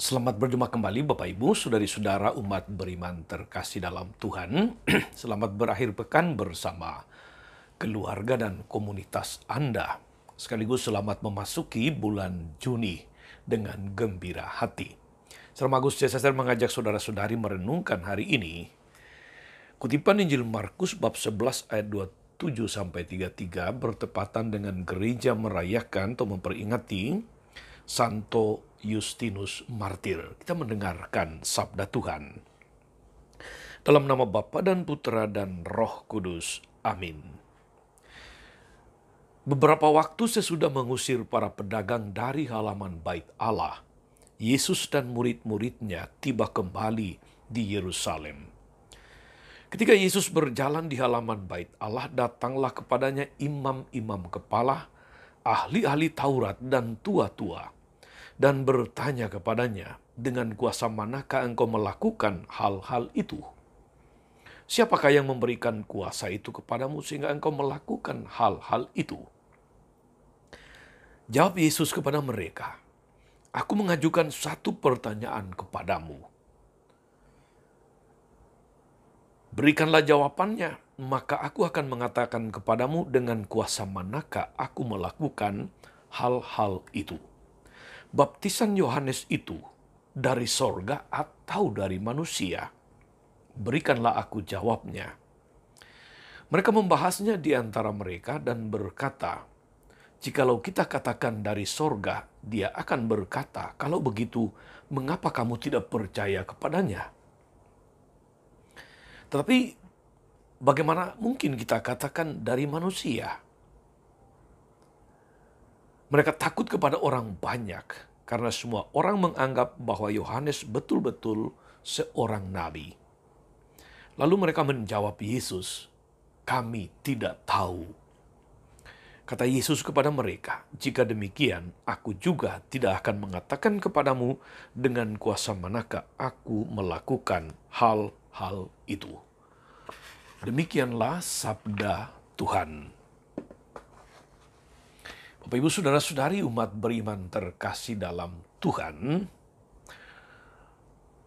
Selamat berjumpa kembali Bapak Ibu, saudari-saudara umat beriman terkasih dalam Tuhan. Selamat berakhir pekan bersama keluarga dan komunitas Anda. Sekaligus selamat memasuki bulan Juni dengan gembira hati. Salam Agustus saya mengajak saudara-saudari merenungkan hari ini. Kutipan Injil Markus bab 11 ayat 27-33 bertepatan dengan gereja merayakan atau memperingati Santo Justinus Martir. Kita mendengarkan sabda Tuhan. Dalam nama Bapa dan Putra dan Roh Kudus. Amin. Beberapa waktu sesudah mengusir para pedagang dari halaman Bait Allah, Yesus dan murid-muridnya tiba kembali di Yerusalem. Ketika Yesus berjalan di halaman Bait Allah, datanglah kepadanya imam-imam kepala, ahli-ahli Taurat dan tua-tua, dan bertanya kepadanya, dengan kuasa manakah engkau melakukan hal-hal itu? Siapakah yang memberikan kuasa itu kepadamu sehingga engkau melakukan hal-hal itu? Jawab Yesus kepada mereka, aku mengajukan satu pertanyaan kepadamu. Berikanlah jawabannya, maka aku akan mengatakan kepadamu dengan kuasa manakah aku melakukan hal-hal itu. Baptisan Yohanes itu dari sorga atau dari manusia? Berikanlah aku jawabnya. Mereka membahasnya di antara mereka dan berkata, jikalau kita katakan dari sorga, dia akan berkata, kalau begitu, mengapa kamu tidak percaya kepadanya? Tetapi bagaimana mungkin kita katakan dari manusia? Mereka takut kepada orang banyak karena semua orang menganggap bahwa Yohanes betul-betul seorang nabi. Lalu mereka menjawab Yesus, kami tidak tahu. Kata Yesus kepada mereka, jika demikian, aku juga tidak akan mengatakan kepadamu dengan kuasa manakah aku melakukan hal-hal itu. Demikianlah sabda Tuhan. Bapak Ibu saudara-saudari umat beriman terkasih dalam Tuhan,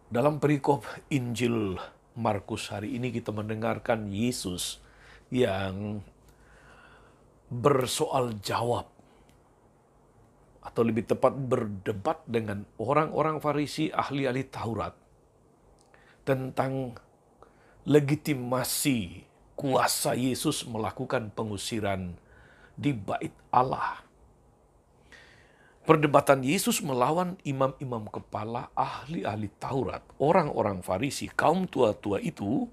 dalam perikop Injil Markus hari ini kita mendengarkan Yesus yang bersoal jawab, atau lebih tepat berdebat dengan orang-orang Farisi ahli-ahli Taurat tentang legitimasi kuasa Yesus melakukan pengusiran di Bait Allah. Perdebatan Yesus melawan imam-imam kepala, ahli-ahli Taurat, orang-orang Farisi, kaum tua-tua itu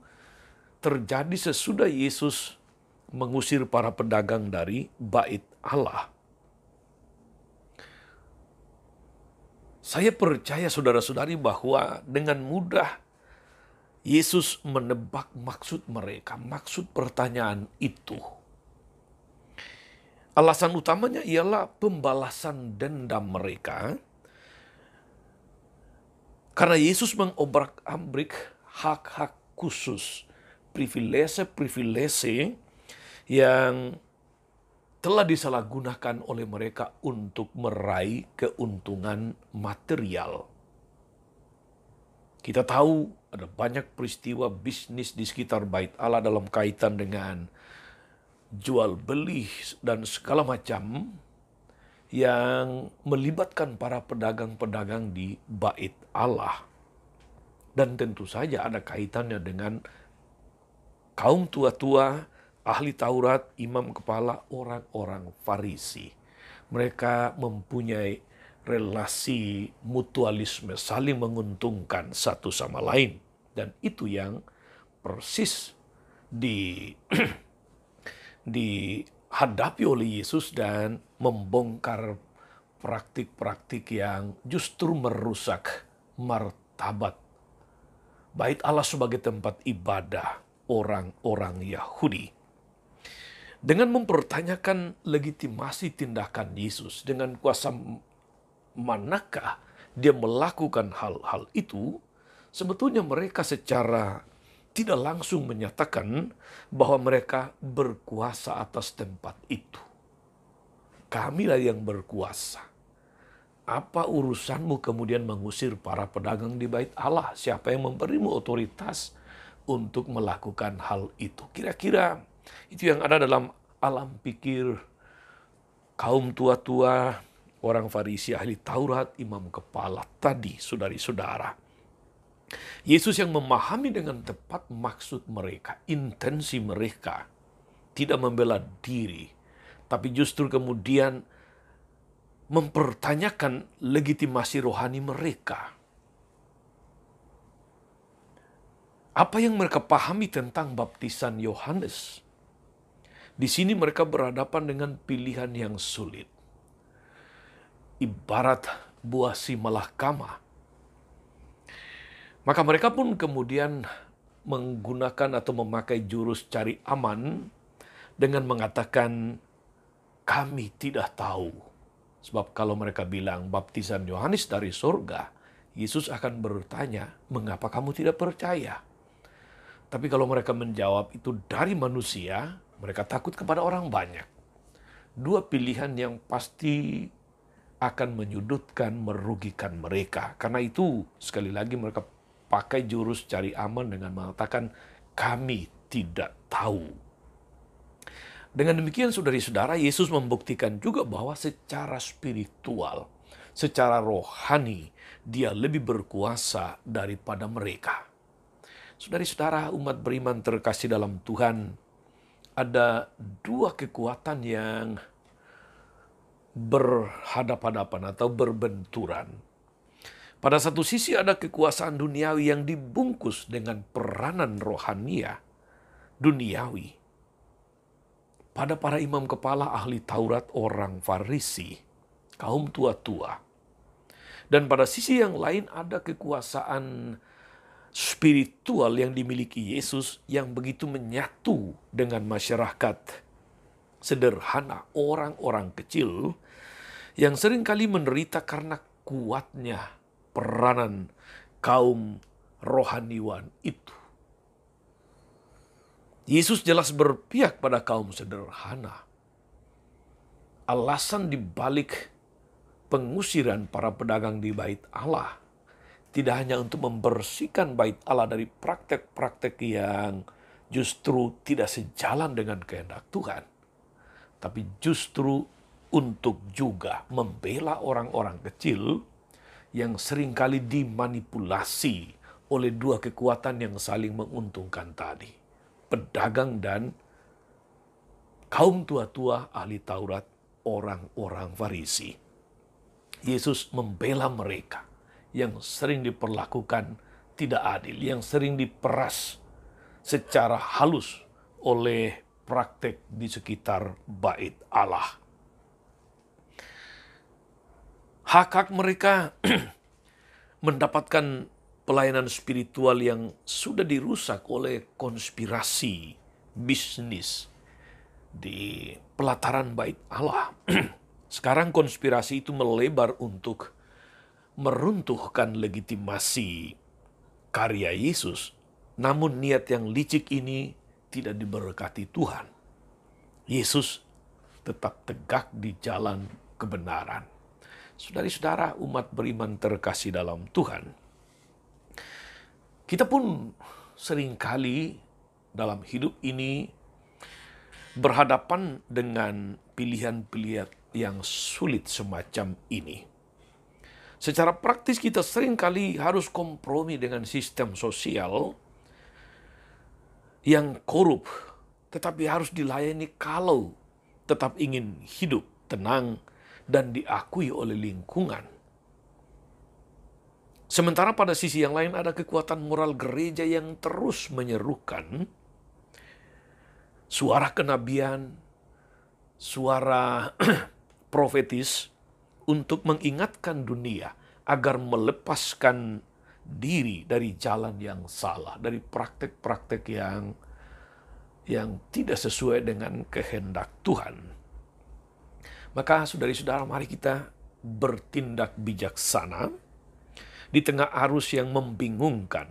terjadi sesudah Yesus mengusir para pedagang dari Bait Allah. Saya percaya saudara-saudari bahwa dengan mudah Yesus menebak maksud mereka, maksud pertanyaan itu. Alasan utamanya ialah pembalasan dendam mereka. Karena Yesus mengobrak-abrik hak-hak khusus, privilese-privilese yang telah disalahgunakan oleh mereka untuk meraih keuntungan material. Kita tahu ada banyak peristiwa bisnis di sekitar Bait Allah dalam kaitan dengan jual beli dan segala macam yang melibatkan para pedagang-pedagang di Bait Allah. Dan tentu saja ada kaitannya dengan kaum tua-tua, ahli Taurat, imam kepala, orang-orang Farisi. Mereka mempunyai relasi mutualisme, saling menguntungkan satu sama lain. Dan itu yang persis dihadapi oleh Yesus dan membongkar praktik-praktik yang justru merusak martabat Bait Allah sebagai tempat ibadah orang-orang Yahudi. Dengan mempertanyakan legitimasi tindakan Yesus, dengan kuasa manakah dia melakukan hal-hal itu, sebetulnya mereka secara tidak langsung menyatakan bahwa mereka berkuasa atas tempat itu. Kamilah yang berkuasa. Apa urusanmu kemudian mengusir para pedagang di bait Allah? Siapa yang memberimu otoritas untuk melakukan hal itu? Kira-kira itu yang ada dalam alam pikir kaum tua-tua, orang Farisi, ahli Taurat, imam kepala tadi, saudari-saudara. Yesus yang memahami dengan tepat maksud mereka, intensi mereka, tidak membela diri, tapi justru kemudian mempertanyakan legitimasi rohani mereka. Apa yang mereka pahami tentang baptisan Yohanes? Di sini mereka berhadapan dengan pilihan yang sulit. Ibarat buah si malakama. Maka mereka pun kemudian menggunakan atau memakai jurus cari aman dengan mengatakan, kami tidak tahu. Sebab kalau mereka bilang baptisan Yohanes dari surga, Yesus akan bertanya, mengapa kamu tidak percaya? Tapi kalau mereka menjawab itu dari manusia, mereka takut kepada orang banyak. Dua pilihan yang pasti akan menyudutkan, merugikan mereka. Karena itu, sekali lagi mereka pakai jurus cari aman dengan mengatakan, kami tidak tahu. Dengan demikian, saudari-saudara, Yesus membuktikan juga bahwa secara spiritual, secara rohani, dia lebih berkuasa daripada mereka. Saudari-saudara, umat beriman terkasih dalam Tuhan, ada dua kekuatan yang berhadapan-hadapan atau berbenturan. Pada satu sisi ada kekuasaan duniawi yang dibungkus dengan peranan rohania duniawi. Pada para imam kepala ahli Taurat, orang Farisi, kaum tua-tua. Dan pada sisi yang lain ada kekuasaan spiritual yang dimiliki Yesus yang begitu menyatu dengan masyarakat sederhana, orang-orang kecil yang seringkali menderita karena kuatnya peranan kaum rohaniwan itu. Yesus jelas berpihak pada kaum sederhana. Alasan dibalik pengusiran para pedagang di bait Allah tidak hanya untuk membersihkan bait Allah dari praktek-praktek yang justru tidak sejalan dengan kehendak Tuhan, tapi justru untuk juga membela orang-orang kecil yang seringkali dimanipulasi oleh dua kekuatan yang saling menguntungkan tadi. Pedagang dan kaum tua-tua ahli Taurat, orang-orang Farisi. Yesus membela mereka yang sering diperlakukan tidak adil, yang sering diperas secara halus oleh praktek di sekitar bait Allah. Hak-hak mereka mendapatkan pelayanan spiritual yang sudah dirusak oleh konspirasi bisnis di pelataran bait Allah. Sekarang konspirasi itu melebar untuk meruntuhkan legitimasi karya Yesus. Namun niat yang licik ini tidak diberkati Tuhan. Yesus tetap tegak di jalan kebenaran. Saudari-saudara, umat beriman terkasih dalam Tuhan, kita pun seringkali dalam hidup ini berhadapan dengan pilihan-pilihan yang sulit semacam ini. Secara praktis kita seringkali harus kompromi dengan sistem sosial yang korup, tetapi harus dilayani kalau tetap ingin hidup tenang dan diakui oleh lingkungan. Sementara pada sisi yang lain ada kekuatan moral gereja yang terus menyerukan suara kenabian, suara profetis untuk mengingatkan dunia agar melepaskan diri dari jalan yang salah, dari praktek-praktek yang tidak sesuai dengan kehendak Tuhan. Maka saudari-saudara, mari kita bertindak bijaksana di tengah arus yang membingungkan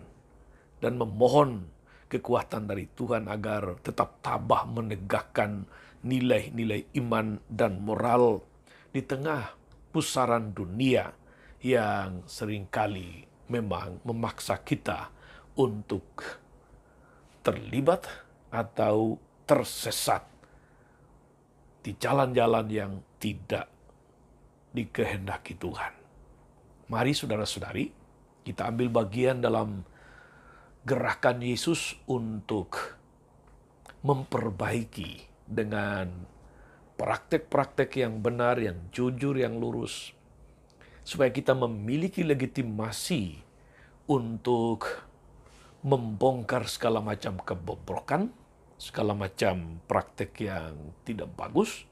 dan memohon kekuatan dari Tuhan agar tetap tabah menegakkan nilai-nilai iman dan moral di tengah pusaran dunia yang seringkali memang memaksa kita untuk terlibat atau tersesat di jalan-jalan yang tidak dikehendaki Tuhan. Mari saudara-saudari, kita ambil bagian dalam gerakan Yesus untuk memperbaiki dengan praktek-praktek yang benar, yang jujur, yang lurus, supaya kita memiliki legitimasi untuk membongkar segala macam kebobrokan, segala macam praktek yang tidak bagus.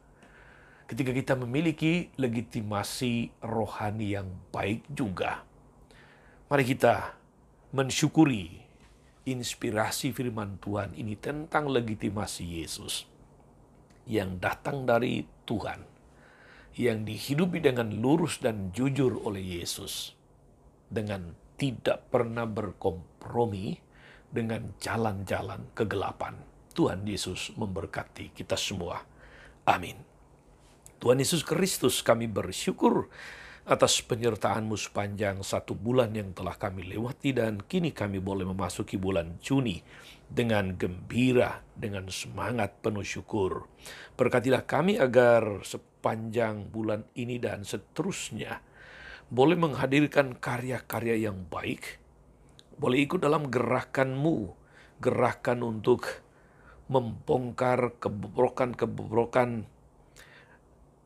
Ketika kita memiliki legitimasi rohani yang baik juga, mari kita mensyukuri inspirasi firman Tuhan ini tentang legitimasi Yesus yang datang dari Tuhan, yang dihidupi dengan lurus dan jujur oleh Yesus, dengan tidak pernah berkompromi dengan jalan-jalan kegelapan. Tuhan Yesus memberkati kita semua. Amin. Tuhan Yesus Kristus, kami bersyukur atas penyertaan-Mu sepanjang 1 bulan yang telah kami lewati, dan kini kami boleh memasuki bulan Juni dengan gembira, dengan semangat penuh syukur. Berkatilah kami agar sepanjang bulan ini dan seterusnya boleh menghadirkan karya-karya yang baik, boleh ikut dalam gerakan-Mu, gerakan untuk membongkar kebobrokan-kebobrokan,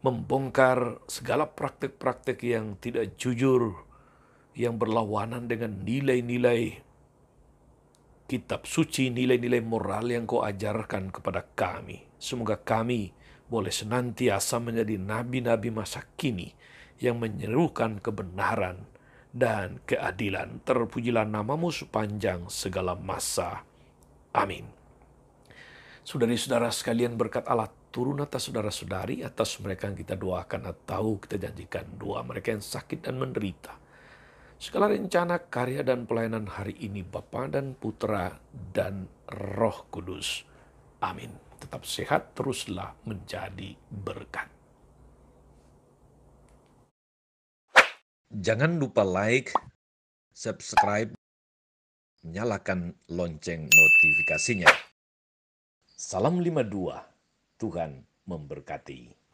membongkar segala praktek-praktek yang tidak jujur, yang berlawanan dengan nilai-nilai kitab suci, nilai-nilai moral yang Kau ajarkan kepada kami. Semoga kami boleh senantiasa menjadi nabi-nabi masa kini yang menyerukan kebenaran dan keadilan. Terpujilah nama-Mu sepanjang segala masa. Amin. Saudari-saudara sekalian, berkat Allah turun atas saudara-saudari, atas mereka yang kita doakan atau kita janjikan doa, mereka yang sakit dan menderita. Segala rencana, karya, dan pelayanan hari ini Bapa dan Putra dan Roh Kudus. Amin. Tetap sehat, teruslah menjadi berkat. Jangan lupa like, subscribe, nyalakan lonceng notifikasinya. Salam 52, Tuhan memberkati.